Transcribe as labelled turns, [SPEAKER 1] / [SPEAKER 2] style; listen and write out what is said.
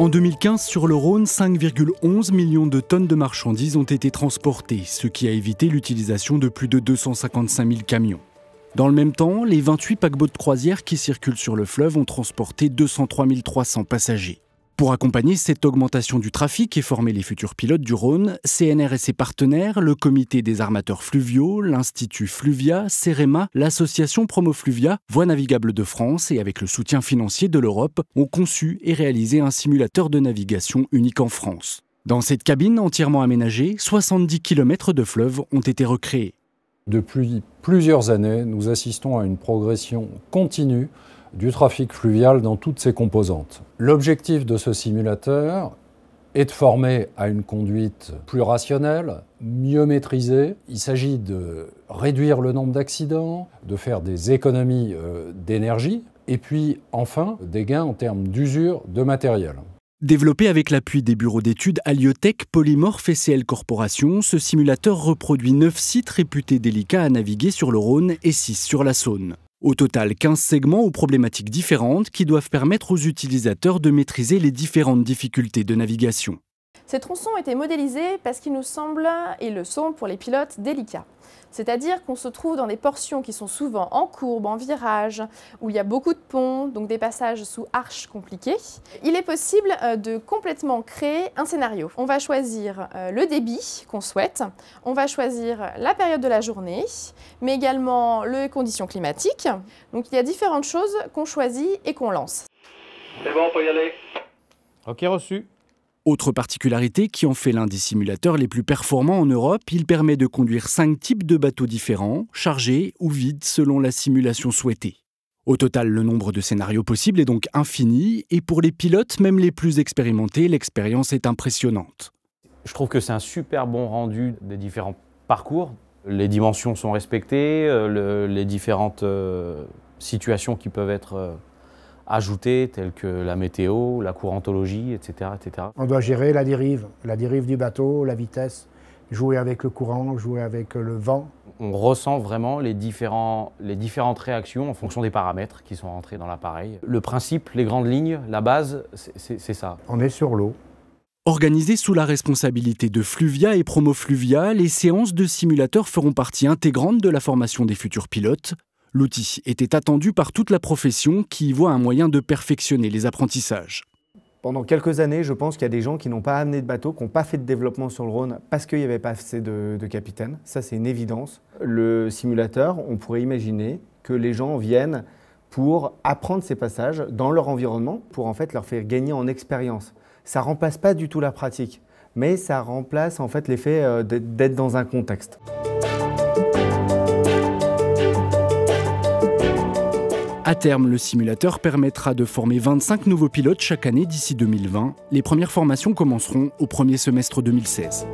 [SPEAKER 1] En 2015, sur le Rhône, 5,11 millions de tonnes de marchandises ont été transportées, ce qui a évité l'utilisation de plus de 255 000 camions. Dans le même temps, les 28 paquebots de croisière qui circulent sur le fleuve ont transporté 203 300 passagers. Pour accompagner cette augmentation du trafic et former les futurs pilotes du Rhône, CNR et ses partenaires, le Comité des armateurs fluviaux, l'Institut Fluvia, CEREMA, l'association Promofluvia, Voies navigables de France et avec le soutien financier de l'Europe, ont conçu et réalisé un simulateur de navigation unique en France. Dans cette cabine entièrement aménagée, 70 km de fleuve ont été recréés.
[SPEAKER 2] Depuis plusieurs années, nous assistons à une progression continue du trafic fluvial dans toutes ses composantes. L'objectif de ce simulateur est de former à une conduite plus rationnelle, mieux maîtrisée. Il s'agit de réduire le nombre d'accidents, de faire des économies d'énergie et puis enfin des gains en termes d'usure de matériel.
[SPEAKER 1] Développé avec l'appui des bureaux d'études Aliotech, Polymorph et CL Corporation, ce simulateur reproduit 9 sites réputés délicats à naviguer sur le Rhône et 6 sur la Saône. Au total, 15 segments aux problématiques différentes qui doivent permettre aux utilisateurs de maîtriser les différentes difficultés de navigation.
[SPEAKER 3] Ces tronçons ont été modélisés parce qu'ils nous semblent, et le sont pour les pilotes, délicats. C'est-à-dire qu'on se trouve dans des portions qui sont souvent en courbe, en virage, où il y a beaucoup de ponts, donc des passages sous arches compliqués. Il est possible de complètement créer un scénario. On va choisir le débit qu'on souhaite, on va choisir la période de la journée, mais également les conditions climatiques. Donc il y a différentes choses qu'on choisit et qu'on lance.
[SPEAKER 4] C'est bon, on peut y aller.
[SPEAKER 5] Ok, reçu.
[SPEAKER 1] Autre particularité qui en fait l'un des simulateurs les plus performants en Europe, il permet de conduire 5 types de bateaux différents, chargés ou vides selon la simulation souhaitée. Au total, le nombre de scénarios possibles est donc infini et pour les pilotes, même les plus expérimentés, l'expérience est impressionnante.
[SPEAKER 5] Je trouve que c'est un super bon rendu des différents parcours. Les dimensions sont respectées, les différentes situations qui peuvent être ajoutées, telles que la météo, la courantologie, etc., etc.
[SPEAKER 6] On doit gérer la dérive du bateau, la vitesse, jouer avec le courant, jouer avec le vent.
[SPEAKER 5] On ressent vraiment les différentes réactions en fonction des paramètres qui sont rentrés dans l'appareil. Le principe, les grandes lignes, la base, c'est ça.
[SPEAKER 6] On est sur l'eau.
[SPEAKER 1] Organisées sous la responsabilité de Fluvia et Promofluvia, les séances de simulateurs feront partie intégrante de la formation des futurs pilotes. L'outil était attendu par toute la profession qui y voit un moyen de perfectionner les apprentissages.
[SPEAKER 7] Pendant quelques années, je pense qu'il y a des gens qui n'ont pas amené de bateau, qui n'ont pas fait de développement sur le Rhône parce qu'il n'y avait pas assez de capitaines. Ça, c'est une évidence. Le simulateur, on pourrait imaginer que les gens viennent pour apprendre ces passages dans leur environnement, pour en fait leur faire gagner en expérience. Ça ne remplace pas du tout la pratique, mais ça remplace en fait l'effet d'être dans un contexte.
[SPEAKER 1] À terme, le simulateur permettra de former 25 nouveaux pilotes chaque année d'ici 2020. Les premières formations commenceront au premier semestre 2016.